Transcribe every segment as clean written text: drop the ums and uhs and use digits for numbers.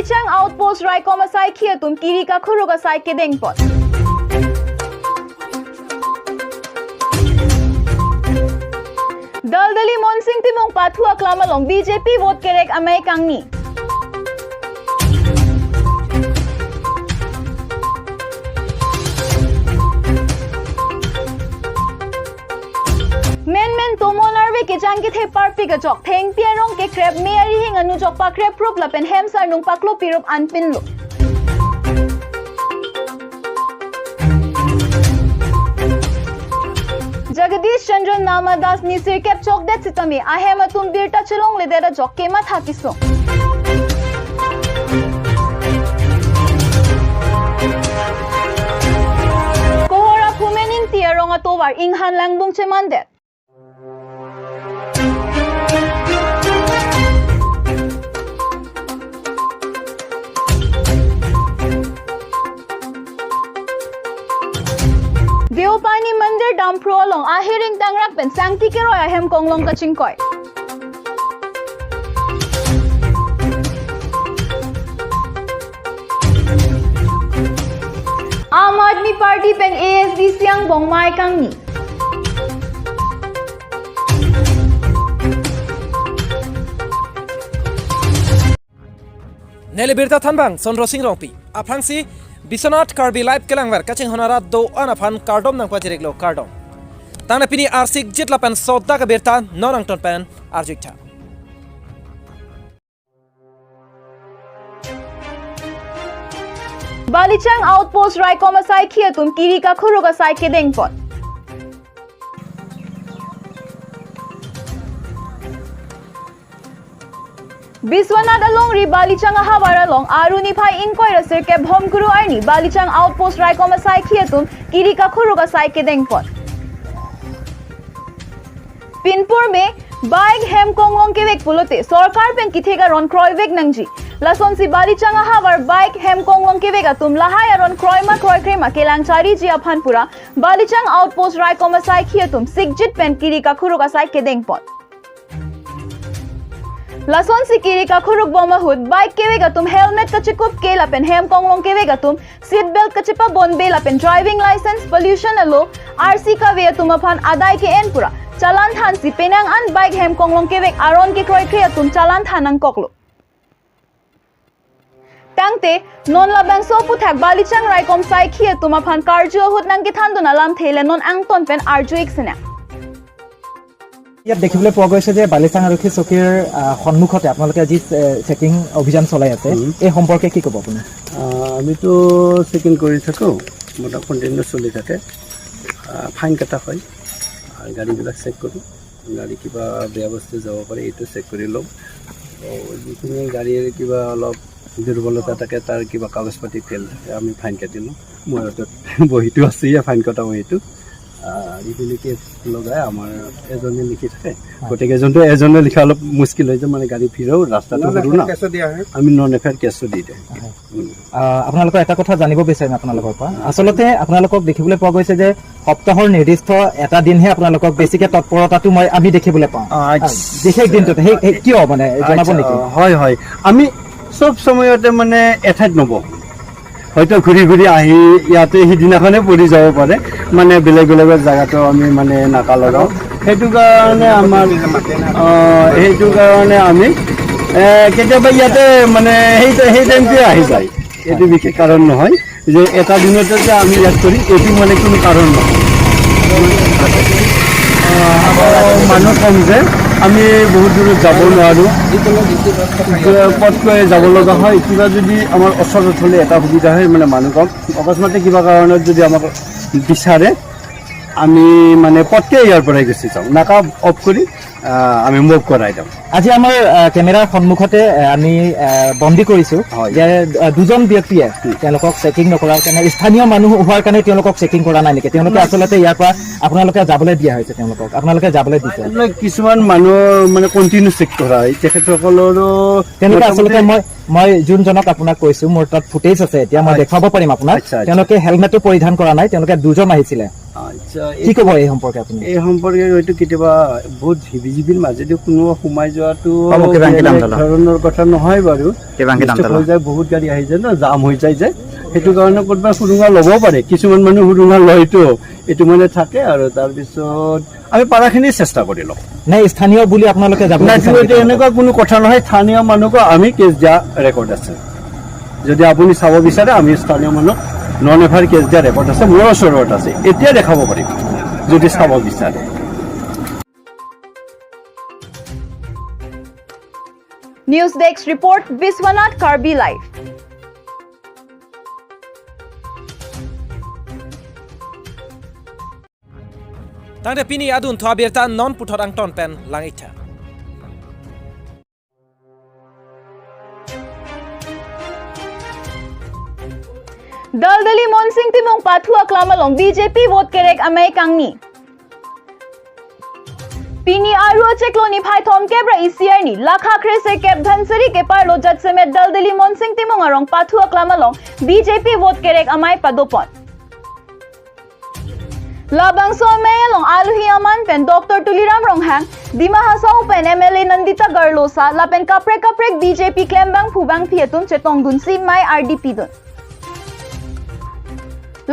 Balichang outpost rai koma sai khia tum kiri ka khuruga sai ke dengpot. Daldali Monsing Timong Pathu Aklamalong BJP vote kerek amay kangni. Men tomo narve ke jangki the parpi ka jok theng pierong ke krep meari hing anu jok pa krep prop lapen hem sar nung paklo pirup anpin lo. Jagadish Chandra Namadas ni sirkep chok det sitami ahem atum birta chalong le dera jok kema thakiso. Kohora kumening tiarong atowar inghan langbong chemandet. Deopani Mandir Dam Prolong ahiring tangrak pen sangti kero ahem konglong kachingkoy. Aam Aadmi Party pen ASD siang bongmai kangni. Nele birta thanbang sonro sing rongpi aphangsi Biswanath Karbi live kelangwar kaching honara do anaphan kardom nang pajireklo kardom tangna pini arsik jitla pan sodda ka birta nonang ton pan arjikta Balichang outpost rai koma sai khia tum kiri ka khuruga sai ke dengpot. Biswanath along ri Balichang ahawar along aruni phai inkoi rasir ke bhomguru arni Balichang outpost rai koma sai khia tum kiri ka khuruga sai ke dengpot. Pinpur में bike हेम कोंगलों के वेग पुलोते सरकार pen किथेगा run क्रॉय वेग नंगजी लासोन सी बालिचांग हावर bike हेम कोंगलों के वेगा तुम लहाय run क्रॉय Kramer केलांगचारी जी अफानपुरा बालिचांग outpost राय coma साइ खिया तुम सिगजित pen किरी का खुरुगा साइ के देंगपॉट लासोन सी किरी का खुरुग बोमहुद बाइक के वेगा तुम हेलमेट का चिकुप के लापेन हेम कोंगलों के वेगा तुम सीट बेल्ट का चिपा बोन बे लापेन ड्राइविंग लाइसेंस पोल्यूशन अलो आरसी का वे तुम अफान आदाय के एन पुरा चालान थान सी पेनांग अन बाइक हेम कोंगलों के वेग आरोन के क्रोय क्रिया तुम चालान थानंग कोकलो तंगते नॉन लाबंग सो पुथक बालिचांग रायकोम साइ खिया तुम अफान कारजु हुत नंग के थान दुना लाम थेले नॉन आंगटन पेन आरजु एक्सना ইয়াত দেখিবলৈ পোৱা গৈছে যে বালিচাং আৰক্ষী চকীৰ সন্মুখতে আপোনালোকে আজি চেকিং অভিযান চলাই আছে এই সম্পৰ্কে কি ক'ব আপুনি আমিতো চেকিং কৰি থাকো মোটা কন্টিনিউ চলি থাকে ফাইন কাটা হয় আৰ গাড়িবিলাক চেক কৰো গাড়ি কিবা বেয়া বস্তু যাব পাৰে এইটো চেক কৰি লম যিখিনি গাড়ীৰ কিবা অলপ দুৰ্বলতা থাকে তাৰ কিবা কাগজ পাতি ফেল থাকে আমি ফাইন কাটি লওঁ মোৰ বহিটো আছে ফাইন কটা বহিটো ইভিলিকে লগাই আমাৰ এজনে লিখি থাকে গতিকে এজনটো এজনে লিখা অলপ মুশকিল হৈ যায় মানে গাড়ী ফিৰাও ৰাস্তাটো সৰু না আমি নন এফআইআৰ কেছটো দি দিওঁ আপোনালোকৰ এটা কথা জানিব বিচাৰিম আপোনালোকৰ পৰা আচলতে আপোনালোকক দেখিবলৈ পোৱা গৈছে যে সপ্তাহৰ নিৰ্দিষ্ট এটা দিনহে আপোনালোকক বেছিকে তৎপৰতাটো মই আমি দেখিবলৈ পাওঁ বিশেষ দিনটোতে কিয় মানে জনাব নেকি হয় হয় আমি সব সময়তে মানে এঠাইত নবহ হয়তো ঘূৰি ঘূৰি আহি ইয়াতে সিদিনাখনে পৰি যাব পাৰে মানে বেলেগ বেলেগ জায়গাতো আমি মানে নাকা লগাওঁ সেইটো কাৰণে আমি কেতিয়াবা ইয়াতে মানে সেই টাইমটোৱে আহি যায় এইটো বিশেষ কাৰণ নহয় যে এটা দিনতে যে আমি ইয়াত কৰি এইটো মানে কোনো কাৰণ নহয় মানুহ কম যে আমি বহুত দূৰত যাব নোৱাৰোঁ পথকৈ যাব লগা হয় কিবা যদি আমাৰ ওচৰত হ'লে এটা সুবিধা হয় মানে মানুহ কম অকস্মাতে কিবা কাৰণত যদি আমাক বিচাৰে আমি মানে পথকে ইয়াৰ পৰাই গুচি যাওঁ নাকা অফ কৰি আমি মুভ কৰাই দিওঁ আজি আমাৰ কেমেৰাৰ সন্মুখতে আমি বন্দী কৰিছোঁ যে দুজন ব্যক্তিয়ে তেওঁলোকক চেকিং নকৰাৰ কাৰণে স্থানীয় মানুহ হোৱাৰ কাৰণে তেওঁলোকক চেকিং কৰা নাই নেকি তেওঁলোকে আচলতে ইয়াৰ পৰা আপোনালোকে যাবলৈ দিয়া হৈছে তেওঁলোকক আপোনালোকে যাবলৈ দিছে কিছুমান মানুহ মানে কণ্টিনিউ চেক কৰা হয় তেখেতসকলৰো তেওঁলোকে আচলতে মই যোনজনক আপোনাক কৈছোঁ মোৰ তাত ফুটেজ আছে এতিয়া মই দেখাব পাৰিম আপোনাক তেওঁলোকে হেলমেটো পৰিধান কৰা নাই তেওঁলোকে দুজন আহিছিলে কি ক'ব এই সম্পৰ্কে আপুনি এই সম্পৰ্কে হয়তো কেতিয়াবা বহুত বিজেপিৰ মাজেদি কোনো সোমাই যোৱাটো পাব কিমানকে দাম দালা? ধৰণৰ কথা নহয় বাৰু কিমানকে দাম দালা? হৈ যায় বহুত গাড়ী আহি যায় ন জাম হৈ যায় যে সেইটো কাৰণে ক'ৰবাত সুৰুঙা ল'ব পাৰে কিছুমান মানুহ সুৰুঙা লয়তো এইটো মানে থাকে আৰু তাৰপিছত আমি পাৰাখিনি চেষ্টা কৰি লওঁ নে স্থানীয় বুলি আপোনালোকে যাব এনেকুৱা কোনো কথা নহয় স্থানীয় মানুহকো আমি কেছ দিয়া ৰেকৰ্ড আছে যদি আপুনি চাব বিচাৰে আমি স্থানীয় মানুহ নন এফআইআৰ কেছ দিয়া ৰেকৰ্ড আছে মোৰ ওচৰত আছে এতিয়া দেখাব পাৰিম যদি চাব বিচাৰে News Desk report Biswanath Karbi live. Tangde pini adun thwa birta non puthor ang ton pen langitha. Daldali Monsing Timong Pathu Aklamalong BJP vote kerek amay kangni. Pini Aru Chekloni Phai Thom Kebra ECR ni Lakha Krese Kep Dhansari ke Parlo Jat Semet Daldali Monsing Timong Arong Pathu Aklamalong BJP vote kerek amay padopon. Labang so mayalong Aluhi Aman pen Dr. Tuliram Ronghang Dima Hasau pen MLA Nandita Garlosa lapen kaprek BJP klembang phubang phiatum chetong dun si mai RDP dun.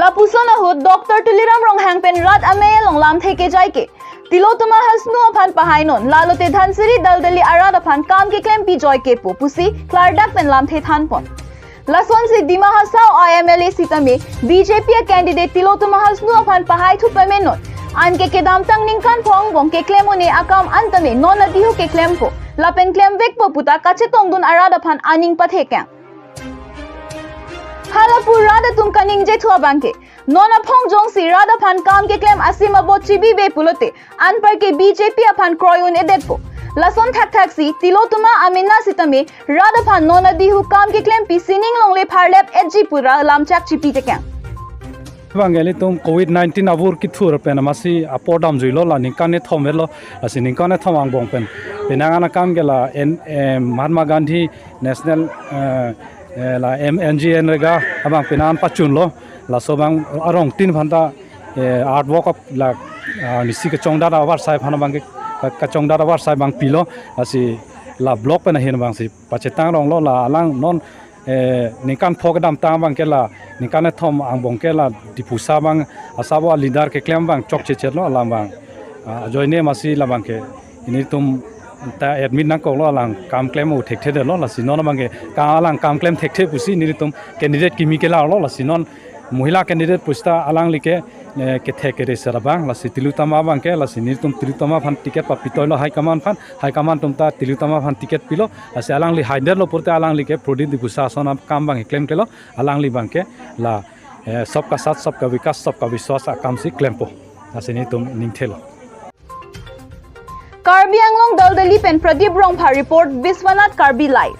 Lapuson ahut Dr. Tuliram Ronghang pen rat amayalong lam theke jaike Tilotuma hasnu aphan pahainon lalote dhansiri daldali arad aphan kam ke klem pi joy ke pusi klardak pen lam the thanpon Lason si Dima Hasau IMLA sitame BJP candidate Tilotuma hasnu aphan pahai thu pamenon an ke kedam tang ningkan phong bong ke klemone akam antame non adihu ke klem ko lapen klem vek po puta kache tongdun arad aphan aning pathe kya Halapur rada tum kaning je thua bangke Nona phong jong si rada phan kam ke claim asima bo chibi be pulote an par ke BJP aphan kroyun edepo lason thak si tilotuma amina sitame rada phan nona dihu kam ke claim pi sining long le pharlep edji pura lamchak chipi te kya Bangeli tum COVID-19 abur ki thur pen amasi apodam juilo la nikane thomelo asi nikane thomang bong pen penangana kam gela Mahatma Gandhi National la MNGN rega abang penan pachun lo la sobang arong 3 phanta art walk up la nisi ke chongda da war sai phana bang ka chongda da war sai bang pilo asi la block pen hen bang si pachetang rong lo la alang non nikan phok dam ta bang ke la nikane thom ang bong ke la dipusa bang asabo leader ke klem bang chok che lo la bang joine masi la bang ke ini tum ta admit na ko lo lang kam claim u thek the lo la sinon bange ka lang kam claim thek the pusi ni tum candidate kimi ke la lo la sinon mohila candidate pusta alang like ke thek re sarabang la sitilutama bang ke la sinir tum tilutama phan ticket pa pitoi lo high command tum ta tilutama phan ticket pilo ase alang li haider lo porte alang like prodit di pusasana kam bang claim ke lo alang li bang ke la sabka sath sabka vikas sabka vishwas kam si claim po ase ni tum ningthelo Karbi Anglong Daldali pen Pradeep Rongpha report Biswanath Karbi live.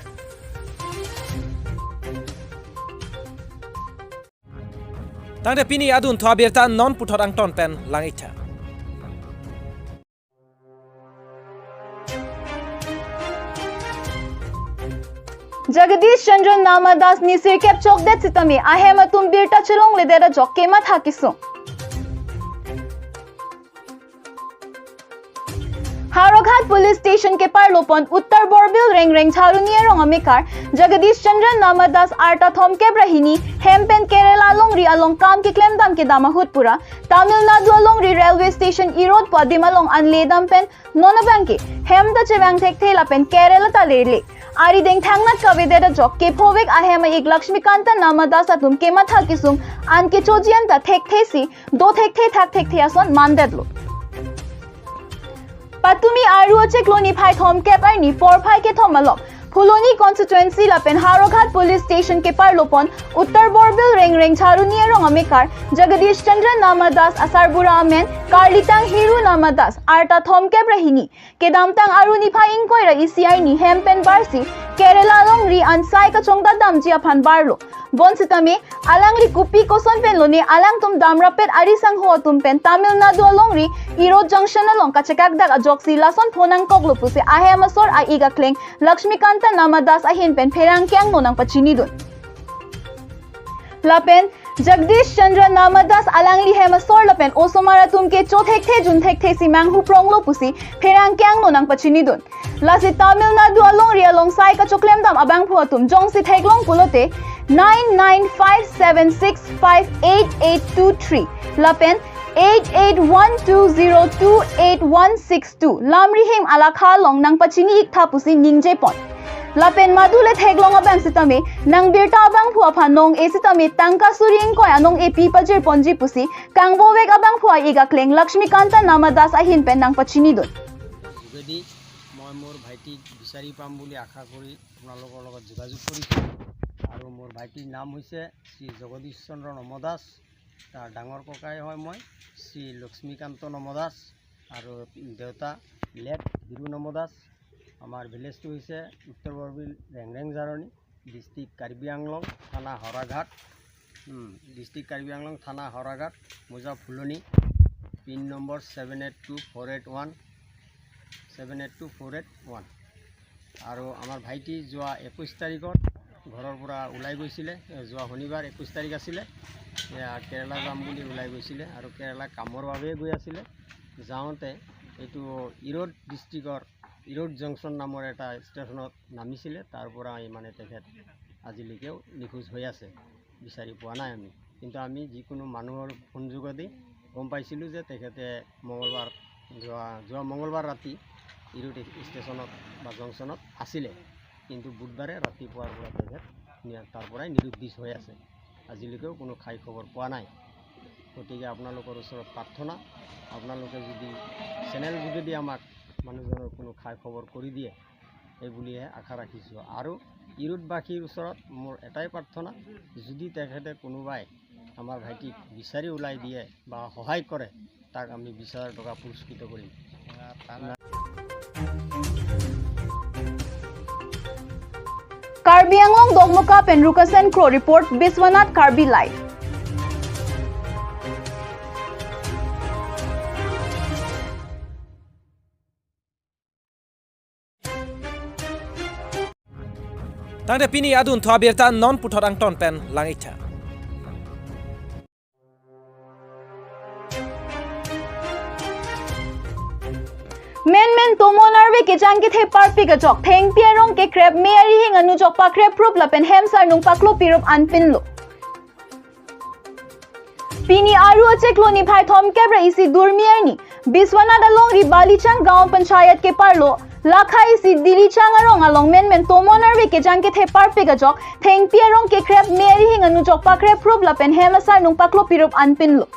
Tangde pini adun thwa birta non puthor ang ton pen langitha. Jagadish Chandran Namadas Nisir Kep Chok Det Sitame Ahematum Birta Chalong Ledera Jok Kema Thakisu. Haroghat Police Station के पार लोपन उत्तर बोरबिल रेंग छारुनिया रोंग अमेकार जगदीश चंद्रन नामदास आर्टा थोम के ब्रहिनी हेमपेन केरला लोंगरी अलोंग काम के क्लेम दाम के दामा हुतपुरा तमिलनाडु लोंगरी रेलवे स्टेशन इरोड पदिमा लोंग अनले दाम पेन नोनबंग के हेम द चेवांग थेक थेला पेन केरला तालेले आरी देंग थांगनत कवेदेदा जॉक के फोवेक आहेम एक लक्ष्मीकांत नामदास तुम के मथा किसुम आन के चोजियन ता थेक थेसी दो थेक थे थाक थेक थेयासन मानदेदलो Patumi Aruache Cloni Pai Thom Keparni 4 ke Thomalok Puloni constituency lapen Haroghat police station ke parlopon Uttar Borbil reng Charuniya rong amekar Jagadish Chandra Namadas Asarbura amen Karlitang Hiru Namadas Arta Thom Kebrahini Kedamtang Aruni Pai Inkoira ECI ni Hempen Barsi Kerala long ri ansai ka chongda damji aphan barlo Bonsitame alang ri kupi koson pen lone alang tum damrapet arisang ho tum pen Tamil Nadu along ri Iro junction along kachakagdag ajoksi lason phonang koklo puse ahemasor a iga kleng Lakshmikanta Namadas ahin pen pherang kyang nonang pachini dun Lapen Jagdish चंद्र नामदास अलंगली हेम सोरलपेन ओसोमारा तुमके चौथे थे जुन थे सिमांग who प्रोंगलो pussy फेरांग Kiang no नंग पचिनिदुन लासी Tamil Nadu along रियालोंग Sai का चोक्लेम दाम अबांग फुआ तुम Jong सी थेगलोंग पुलोते 9957658823 लापेन 8812028162 लामरी हेम अलाखा लोंग नंग पचिनी इक था पुसी निंगजे पॉन लापेन मादुले थेगलोंग अबांग सितमे नंग बिरता अबांग फुआ फानोंग ए सितमे तंका सुरिंग को Anong A P पजिर Ponzi pussy कांगबोवेग अबांग फुआ इगा क्लेंग लक्ष्मीकांत नामदास अहिन पेन नंग पचिनी दुन যদি মই মোৰ ভাইটিক বিচাৰি পাম বুলি আশা কৰি আপোনালোকৰ লগত যোগাযোগ কৰিছোঁ আৰু মোৰ ভাইটিৰ নাম হৈছে শ্ৰী জগদীশ চন্দ্ৰ নমদাস তাৰ ডাঙৰ ককাই হয় মই শ্ৰী লক্ষ্মীকান্ত নমদাস আৰু দেউতা লেট হিৰু নমদাস আমাৰ ভিলেজটো হৈছে উত্তৰ বৰবিল ৰেংৰেং জাৰণী ডিষ্ট্ৰিক্ট কাৰ্বি আংলং থানা হৰাঘাট থানা হৰাঘাট মোজা ফুলনি পিন নম্বৰ 782481 782481 আৰু আমাৰ ভাইটি যোৱা 21 তাৰিখত ঘৰৰ পৰা ওলাই গৈছিলে যোৱা শনিবাৰ 21 তাৰিখ আছিলে কেৰালা যাম বুলি ওলাই গৈছিলে আৰু কেৰালা কামৰ বাবে গৈ আছিলে যাওঁতে এইটো ইৰোড ডিষ্ট্ৰিক্টৰ ইৰোড জংচন নামৰ এটা ষ্টেচনত নামিছিলে তাৰ পৰা মানে তেখেত আজিলৈকেও নিখোজ হৈ আছে বিচাৰি পোৱা নাই আমি কিন্তু আমি যিকোনো মানুহৰ ফোন যোগেদি গম পাইছিলোঁ যে তেখেতে যোৱা মঙ্গলবাৰ ৰাতি ইৰোড ষ্টেচনত বা জংচনত আছিলে কিন্তু বুধবাৰে ৰাতিপুৱাৰ পৰা তেখেত তাৰ পৰাই নিৰুদ্দেশ হৈ আছে আজিলৈকেও কোনো খাই খবৰ পোৱা নাই গতিকে আপোনালোকৰ ওচৰত প্ৰাৰ্থনা আপোনালোকে যদি চেনেল যোগেদি আমাক মানুহজনৰ কোনো খাই খবৰ কৰি দিয়ে এই বুলিহে আশা ৰাখিছোঁ আৰু ইৰোডবাসীৰ ওচৰত মোৰ এটাই প্ৰাৰ্থনা যদি তেখেতে কোনোবাই আমাৰ ভাইটিক বিচাৰি ওলাই দিয়ে বা সহায় কৰে তাক আমি 20,000 টকা পুৰস্কৃত কৰিম Karbi Anglong Dogmuka Penrukasen Crow Report Biswanath Karbi Live Tangde pini adun thwa birta non puthor ang ton pen langitha Men tomonarve ke jangke the parpi ka jok theng pierong ke crab meari hing anu jok pa crab proof la pen hem sar nung paklo pirop anpin lo Pini aru acheklo ni bhai thom kebra isi durmiarni Biswanath along ri Balichang gaon panchayat ke parlo Lakhai isi Dilichang arong along men tomonarve ke jangke the parpi ka jok theng pierong ke crab meari hing anu jok pa crab proof la pen hem sar nung paklo pirop anpin lo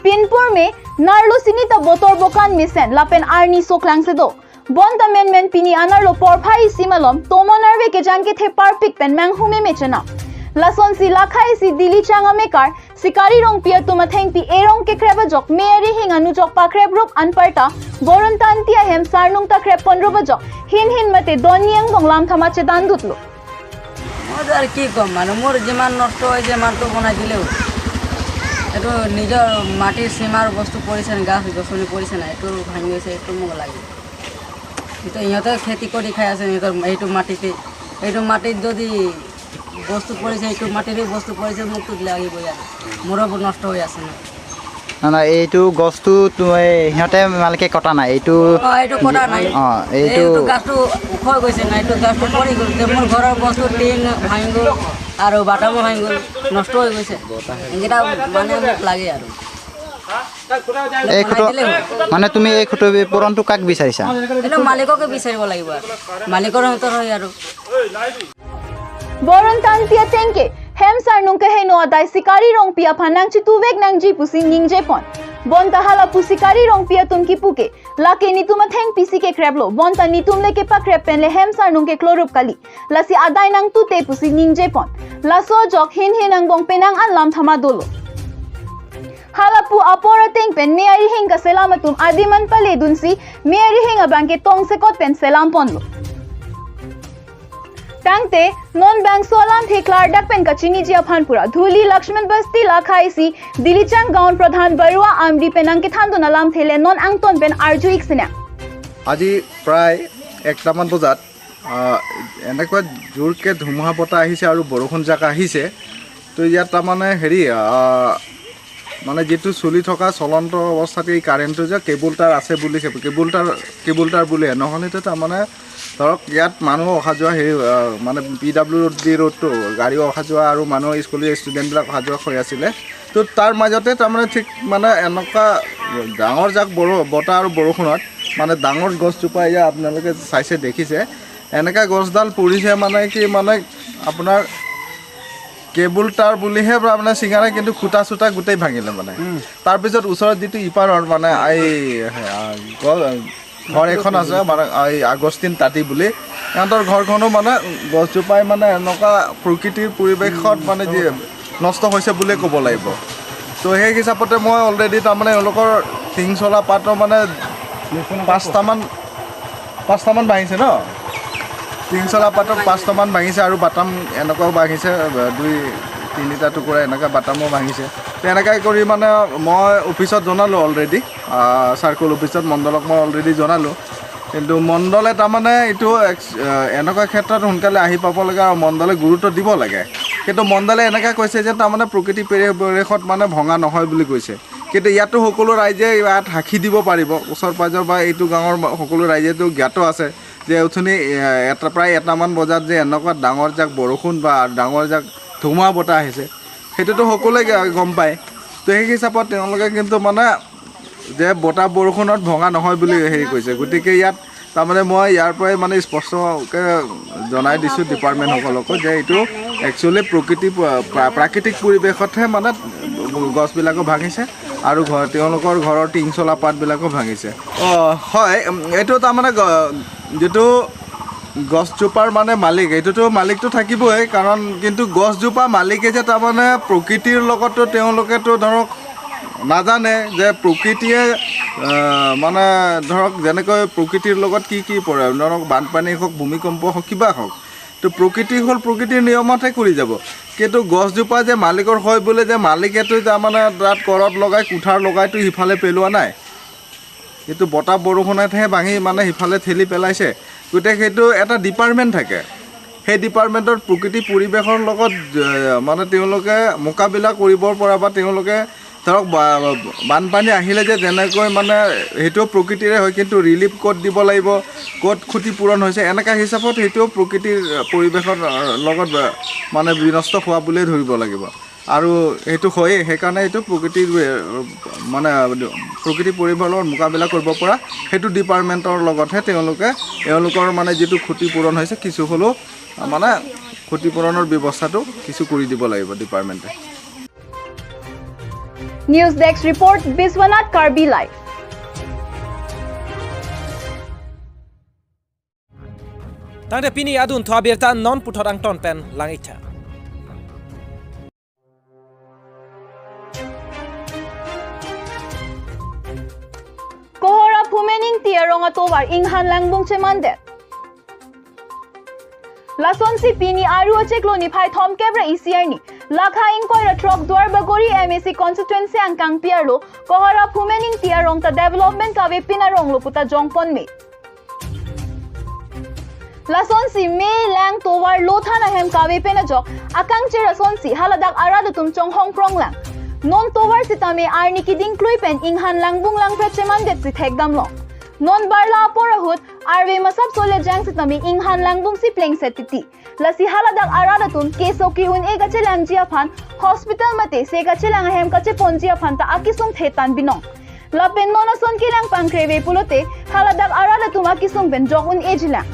Pinpur में नारलो सिनीता बोतोर बोकान मिसेन लापेन Arnie सोकलांग से दो बोंता men पिनी अनारलो पोरफाई सिमलम Tomo Norway के जांगे थे पारपिक pen मैंग हुमे में चना लासोन सी लाखाई सी दिली चांगा में कार सिकारी रोंग पिया तुम थेंग पी एरोंग के क्रेब जोक मेरी हिंग अनु जोक पा क्रेब रूप अनपरता बोरन तांतिया हेम सारनुंग ता क्रेब 15 बजो हिन मते दोनियंग बोंगलाम थमा चेदान दुतलो मोर की कम माने मोर जेमान नष्ट होय जेमान तो बना दिलेও এটো নিজৰ মাটিৰ সীমাৰ বস্তু পৰিছে না গাছ গছনি পৰিছে না এটো ভাঙি গৈছে এটো মোক লাগে এটো ইহঁতে খেতি কৰি খাই আছে ইহঁতৰ এইটো মাটিত যদি বস্তু পৰিছে এইটো মাটিৰে বস্তু পৰিছে মোক তো লাগিব ইয়াত মোৰো নষ্ট হৈ আছে না না এইটো গছটো সিহঁতে মালকে কটা নাই এইটো কটা নাই এইটো গাছটো উখৈ গৈছে না এইটো গাছটো পৰি গ'ল মোৰ ঘৰৰ বস্তু টিন ভাঙি গ'ল আৰু বাটামো ভাঙি গ'ল নষ্ট হৈ গৈছে এটা মানে মোক লাগে আৰু এই খুঁটো মানে তুমি এই খুঁটো পুৰণটো কাক বিচাৰিছা এইটো মালিককে বিচাৰিব লাগিব মালিকৰ হতৰ হয় আৰু Boron tantia tenke hem sar nung ke no adai sikari rong pia phanang chi tuwek nang ji pusing ning je pon bon tahala pusikari rong pia tum ki puke la ke ni tuma theng pisi ke kreblo bon ta ni tum le ke pa kreb pen le hem sar nung ke klorup kali la si adai nang tu te pusi ning je pon la so jok hin nang bong penang an lam thama dolo hala pu apora teng pen me ari hing ka selamatum adiman pale dunsi me ari hing abang ke tong se kot pen selam pon lo Tangte non bank solam the klardak pen kachini ji aphanpura dhuli Lakshman basti lakhaisi Dilichang gaon pradhan barua amri penang ke thandu nalam thele non angton pen arju iksina আজি প্ৰায় 1টামান বজাত এনেকুৱা জোৰকে ধুমুহা বতাহ আহিছে আৰু বৰষুণ জাক আহিছে তো ইয়াত তাৰমানে হেৰি মানে যেটো চলি থকা চলন্ত অৱস্থাতে এই কাৰেণ্টটো যে কেবুল তাৰ আছে বুলি কেবুল তাৰ বুলি নহ'লে তো তাৰমানে ধৰক ইয়াত মানুহ অহা যোৱা হেৰি মানে PWD ৰোডটো গাড়ী অহা যোৱা আৰু মানুহ স্কুলীয়া ষ্টুডেণ্টবিলাক অহা যোৱা হৈ আছিলে তো তাৰ মাজতে তাৰমানে ঠিক মানে এনেকুৱা ডাঙৰ জাক বতাহ আৰু বৰষুণত মানে ডাঙৰ গছজোপা ইয়াত আপোনালোকে চাইছে দেখিছে এনেকা গছডাল পৰিছে মানে কি মানে আপোনাৰ কেবুল তাৰ বুলিহে মানে চিঙাৰে কিন্তু খুটা চুটা গোটেই ভাঙিলে মানে তাৰপিছত ওচৰত যিটো ইপাৰৰ মানে এই ঘৰ এখন আছে মানে এই আগষ্টিন তাঁতী বুলি সিহঁতৰ ঘৰখনো মানে গছজোপাই মানে এনেকুৱা প্ৰকৃতিৰ পৰিৱেশত মানে যি নষ্ট হৈছে বুলিয়ে ক'ব লাগিব তো সেই হিচাপতে মই অলৰেডি তাৰমানে এওঁলোকৰ টিং চলা পাতৰ মানে পাঁচটামান ভাঙিছে ন টিং চলা পাতৰ 5টামান ভাঙিছে আৰু বাটাম এনেকুৱাও ভাঙিছে 2-3টা টুকুৰা এনেকুৱা বাটামো ভাঙিছে তো এনেকৈ কৰি মানে মই অফিচত জনালোঁ অলৰেডি চাৰ্কল অফিচত মণ্ডলক মই অলৰেডি জনালোঁ কিন্তু মণ্ডলে তাৰমানে এইটো এনেকুৱা ক্ষেত্ৰত সোনকালে আহি পাব লাগে আৰু মণ্ডলে গুৰুত্ব দিব লাগে কিন্তু মণ্ডলে এনেকৈ কৈছে যে তাৰমানে প্ৰকৃতি পৰিৱেশত মানে ভঙা নহয় বুলি কৈছে কিন্তু ইয়াতো সকলো ৰাইজে ইয়াত সাক্ষী দিব পাৰিব ওচৰ পাজৰ বা এইটো গাঁৱৰ সকলো ৰাইজেতো জ্ঞাত আছে যে উঠনি প্ৰায় 1টামান বজাত যে এনেকুৱা ডাঙৰ জাক বৰষুণ বা ডাঙৰ জাক ধুমুহা বতাহ আহিছে সেইটোতো সকলোৱে গম পায় তো সেই হিচাপত তেওঁলোকে কিন্তু মানে যে বতাহ বৰষুণত ভঙা নহয় বুলি হেৰি কৈছে গতিকে ইয়াত তাৰমানে মই ইয়াৰ পৰাই মানে স্পষ্টকৈ জনাই দিছোঁ ডিপাৰ্টমেণ্টসকলকো যে এইটো একচুৱেলি প্ৰাকৃতিক পৰিৱেশতহে মানে গছবিলাকো ভাঙিছে আৰু তেওঁলোকৰ ঘৰৰ টিং চলা পাতবিলাকো ভাঙিছে হয় এইটো তাৰমানে যিটো গছজোপাৰ মানে মালিক এইটোতো মালিকটো থাকিবই কাৰণ কিন্তু গছজোপা মালিকে যে তাৰমানে প্ৰকৃতিৰ লগতো তেওঁলোকেতো ধৰক নাজানে যে প্ৰকৃতিয়ে মানে ধৰক যেনেকৈ প্ৰকৃতিৰ লগত কি পৰে ধৰক বানপানী হওক ভূমিকম্প হওক কিবা হওক তো প্ৰকৃতি হ'ল প্ৰকৃতিৰ নিয়মতহে কৰি যাব কিন্তু গছজোপা যে মালিকৰ হয় বোলে যে মালিকেতো তাৰমানে তাত কৰত লগাই কুঠাৰ লগাইতো সিফালে পেলোৱা নাই কিন্তু বতাহ বৰষুণতহে ভাঙি মানে সিফালে ঠেলি পেলাইছে গতিকে সেইটো এটা ডিপাৰ্টমেণ্ট থাকে সেই ডিপাৰ্টমেণ্টৰ প্ৰকৃতি পৰিৱেশৰ লগত মানে তেওঁলোকে মোকাবিলা কৰিবৰ পৰা বা তেওঁলোকে ধৰক বানপানী আহিলে যে যেনেকৈ মানে সেইটো প্ৰকৃতিৰে হয় কিন্তু ৰিলিফ ক'ত দিব লাগিব ক'ত ক্ষতিপূৰণ হৈছে এনেকুৱা হিচাপত সেইটো প্ৰকৃতিৰ পৰিৱেশৰ লগত মানে বিনষ্ট হোৱা বুলিয়ে ধৰিব লাগিব আৰু সেইটো হয়েই সেইকাৰণে এইটো প্ৰকৃতিৰ মানে প্ৰকৃতি পৰিৱেশৰ লগত মোকাবিলা কৰিব পৰা সেইটো ডিপাৰ্টমেণ্টৰ লগতহে তেওঁলোকৰ মানে যিটো ক্ষতিপূৰণ হৈছে কিছু হ'লেও মানে ক্ষতিপূৰণৰ ব্যৱস্থাটো কিছু কৰি দিব লাগিব ডিপাৰ্টমেণ্টে News Desk report Biswanath Karbi live. Tangde pini adun thwa berta non puthor ang ton pen langitha. Kohora pumening tiarong atowar inghan langbong chemande. Lason si pini aru acheklo ni phai thom kebra isiarni. Lakha inkoira truck duar bagori MSC constituency ang kang piarlo kohora pumening tiarong ta development kawe pinarong loputa jongpon me. Lason si me lang towar lothana hem kawe penajok akang chera son si haladak arada tum chong hong prong lang. Non towar si tame arni kiding kluipen inghan langbung lang prechemandet si thekdam long. Non barla porahut arve masab sole jang si tame inghan langbung si pleng setiti. Lasi haladak aradatum keso ki hun ega chelang jia phan hospital mate sega chelang hem kache ponjia phan ta akisung thetan binong lapen nona son kilang pangkreve pulote haladak aradatum akisung ben jokun ejilang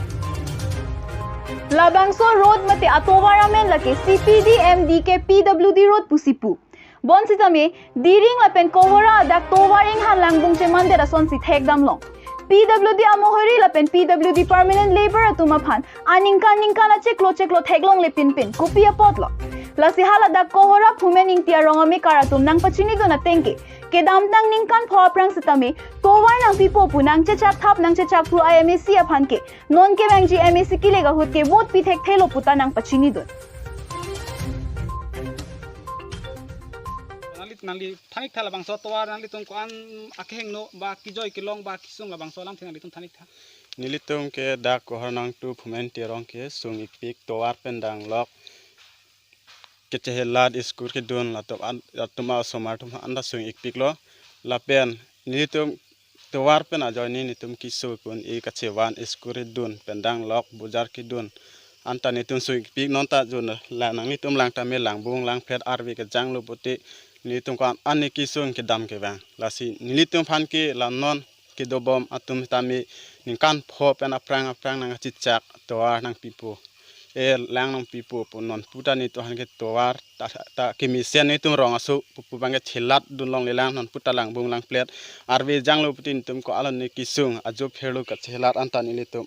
labangso road mate atowara men lake CPD MDK PWD road pusipu bonsitame diring lapen kohora adak towaring halangbung chemandera son si thekdam long PWD amohori lapen PWD permanent labor atumaphan aningka na cheklo theglong le pinpin kupia potlo lasi halada kohora phumening tiarong ame karatum nang pachini do na tengke kedam tang ningkan phoprang sitame towar nang pipo punang chechak thap nang chechak phu IMSC aphan ke non ke bangji MSC kilega hut ke vote pithek thelo puta nang pachini do nangli thanik thala bangso towa nangli tung kan akheng no ba kijoi kilong ba kisung la bangso lam thingali tung thanik tha nilitung ke dak kohar nang tu phumen tirong ke sung ipik towar pendang lok kecehelat iskur ke don latuma somar tum anda sung ikpik lo lapen nilitum tewar pen ajoy ni nitum kisu kun I kacewan iskur don pendang lok bujar ki don anta nitum sung ikpik nonta jon la nang nitum lang tamel lang bung lang phet arwi ke jang lo puti nilitum kan ani kisung ke dam ke bang lasi nilitum phan ke la non ke dobom atum tami ningkan pho pen aprang nang chichak tewar nang pipo lang nang pipo punon puta ni to han ke towar ta kemisian ni tum rong asu pupu bange thelat dun long le lang non puta lang bung lang plate arwe janglo putin tum ko alon ni kisung ajo phelu ka thelat anta ni litum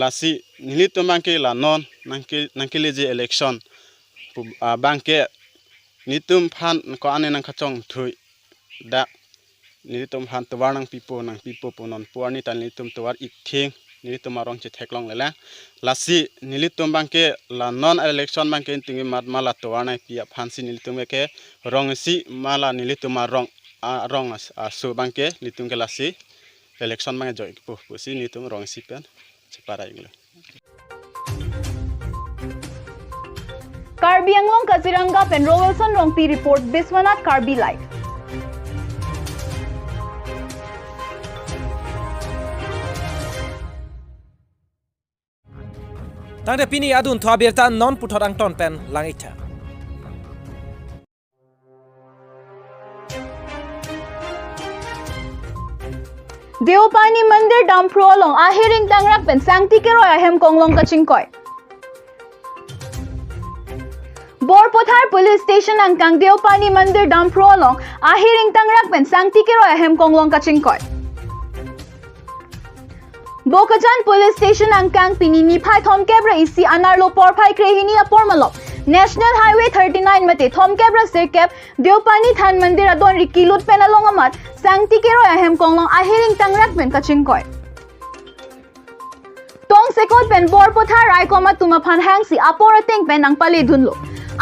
lasi nilitum bangke la non nangke leje election bangke nitum phan ko ane nang khachong thui da nilitum phan towar nang pipo punon puani tan nilitum towar ikthing nilitum arong che theklong lela lasi nilitum bangke la non election bangke tingi mat mala towar nai pia phansi nilitum ke rong si mala nilitum rong asu bangke nilitum ke lasi election bangke joy pusi nilitum rong si pen separa iglo Karbi Anglong Kaziranga pen Roelson Rongpi report Biswanath Karbi live. Tangde pini adun thwa berta non puthot ang ton pen langitha Deopani Mandir Dampro along ahiring tangrak pen sangti ke roya hem konglong kachingkoy. Borpothar Police Station angkang Deopani Mandir Dampro along ahiring tangrak pen sangti ke roya hem konglong kachingkoy. Bokajan Police Station angkang pinini phai thom kebra isi anarlo porphai krehini apormalop National Highway 39 mate thom kebra sirkep Deopani Than Mandir adon rikilut penalong amat sangti ke roya hem konglong ahiring tangrak pen kachingkoy. Tong sekot pen borpothar raikoma tumaphan hangsi aporateng pen ang pale dunlo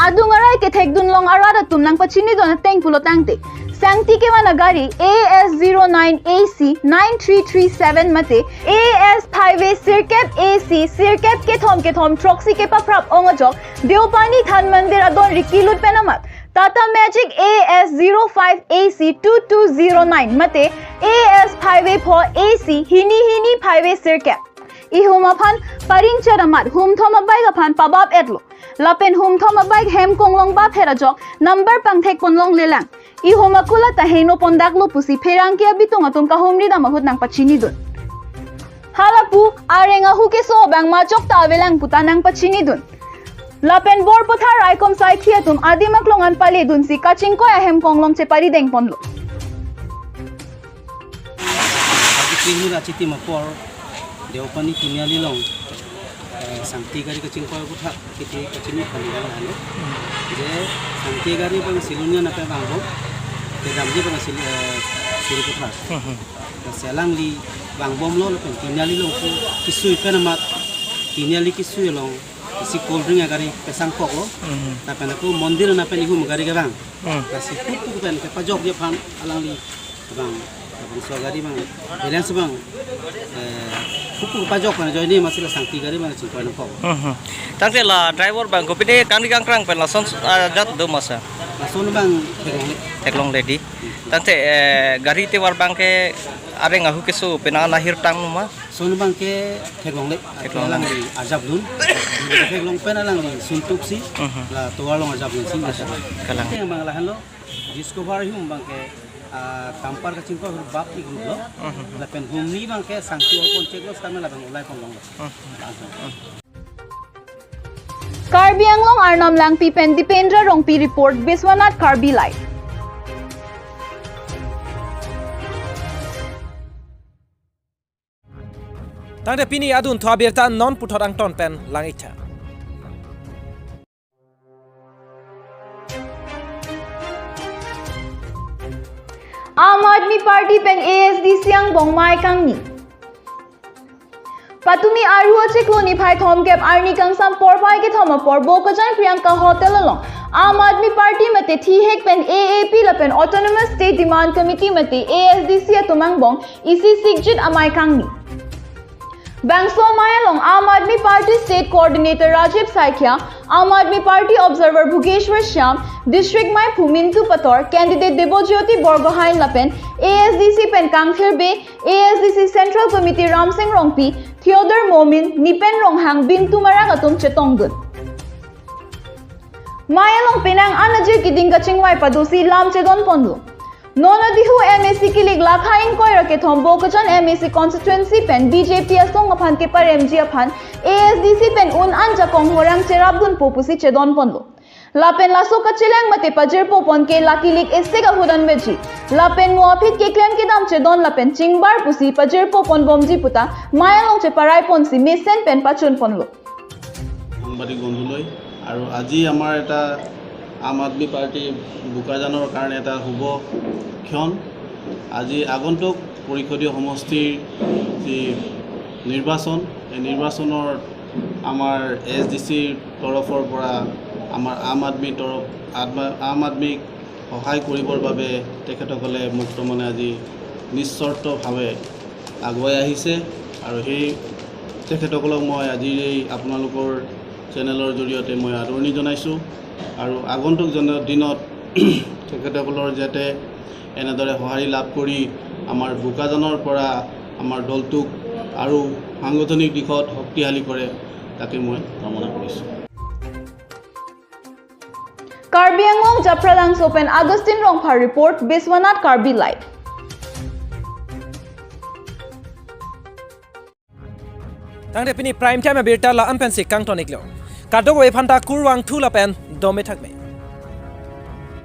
adungarai ke thek dunlong arada tumnang pachini don teng pulotangte sangti ke managari AS09AC 9337 mate AS5 sirkep AC sirkep ke thom troxy ke paprap ongajok Deopani Than Mandir adon rikilut penamat Tata Magic AS05AC 2209 mate AS5 pho AC hini 5 sirkep Ihumaphan paring charamat hum thomabai gaphan pabab etlo lapen hum thomabai hem konglong ba pherajok number pangthek ponlong lelang ihumakula taheno pondaklo pusi pherangkia bitong atum ka homri da mahut nang pachini dun halapu arenga huke so bang machok tawelang putanang pachini dun lapen borpothar raikom saithia tum adimaklongan pale dun si kachingko ahem konglong che pari deng ponlo Kini la citi mapor Deopani Tinyali long sangti gari kacing kau buat kita kacing ni kali ni je sangti gari bang silunya nak bangbo kedam je bang silu buat selang li bangbom lo lepen Tinyali long kisui penamat Tinyali kisui long isi cold drink gari pesang pok lo tapi aku mondir nak ihu gari ke bang kasih kuku pen kepajok dia pan alang li bang so gari bang balance bang kuku pajok kan join ni masih sangti gari mana cingkoi nampak. Tangte la driver bang kopi ni kang kang pen lason jat do masa. Lason bang teklong lady. Tangte gari te war bang ke are ngahu kesu pena lahir tang ma. Son bang ke teklong lang di ajab dun. Teklong pena lang di suntuk si. La tuar long ajab dun si. Kalang. Yang bang lahan lo discover hum bang ke tampar kacing kau bab ni grup lo, lepen humni bang ke sangti opon cek lo sekarang lepen ulai konglong lo. Karbi Anglong Arnam Langpi pen Dipendra Rongpi report Biswanath Karbi live. Tangde pini adun thwa berta non puthot ang ton pen langitha Aam Aadmi Party pen ASDC ang bongmai kangni Patumi Arua Chiklo ni phai thom kep arni kangsam porphai ke thoma por Bokajan Priyanka Hotel along Aam Aadmi Party mate thi hek pen AAP la pen Autonomous State Demand Committee mate ASDC atumang bong isi sigjit amai kangni Bangso Mayalong Aam Aadmi Party State Coordinator Rajiv Saikia, Aam Aadmi Party Observer Bhugeshwar Shyam, District Mai Phumintu Pator, Candidate Debojyoti Borgohain Lapen, ASDC Pen Kangthir Bay, ASDC Central Committee Ram Singh Rongpi, Theodore Momin, Nipen Ronghang Bintu Maragatum Chetonggun. Mayalong Penang Anajir Kiding Kachingwai Padusi Lam Chedon Ponlu. Nonadihu MSC Kilig Lakhain Koira ke Thombo Kajan MSC constituency pen BJP asong aphan ke par MG aphan ASDC pen un anja kong horang cherabdun popusi chedon ponlo. Lapen laso kachilang mate pajir popon ke lakilik essega hudan veji. Lapen muafit ke claim ke dam chedon lapen chingbar pusi pajir popon bomji puta mayalong che parai ponsi mesen pen pachun ponlo. Bari gonduloi aru aji amar eta আম Aadmi party বোকাজানৰ কাৰণে এটা শুভ ক্ষণ আজি আগন্তুক পৰিষদীয় সমষ্টিৰ যি নিৰ্বাচন এই নিৰ্বাচনৰ আমাৰ এছডিচিৰ তৰফৰ পৰা আমাৰ আম আদমিক সহায় কৰিবৰ বাবে তেখেতসকলে মুক্তমনে আজি নিশ্চৰ্তভাৱে আগুৱাই আহিছে আৰু সেই তেখেতসকলক মই আজিৰ এই আপোনালোকৰ চেনেলৰ জৰিয়তে মই আদৰণি জনাইছোঁ আৰু আগন্তুক দিনত তেখেতসকলৰ যাতে এনেদৰে সঁহাৰি লাভ কৰি আমাৰ বোকাজানৰ পৰা আমাৰ দলটোক আৰু সাংগঠনিক দিশত শক্তিশালী কৰে তাকে মই কামনা কৰিছোঁ। Karbi Angong Japradang Sopen Augustine Rongphar report Biswanath Karbi live. Tangde pini prime time berta la ampensi kangtonik lo. Kadog we phanta kurwang thula pen dome thakme.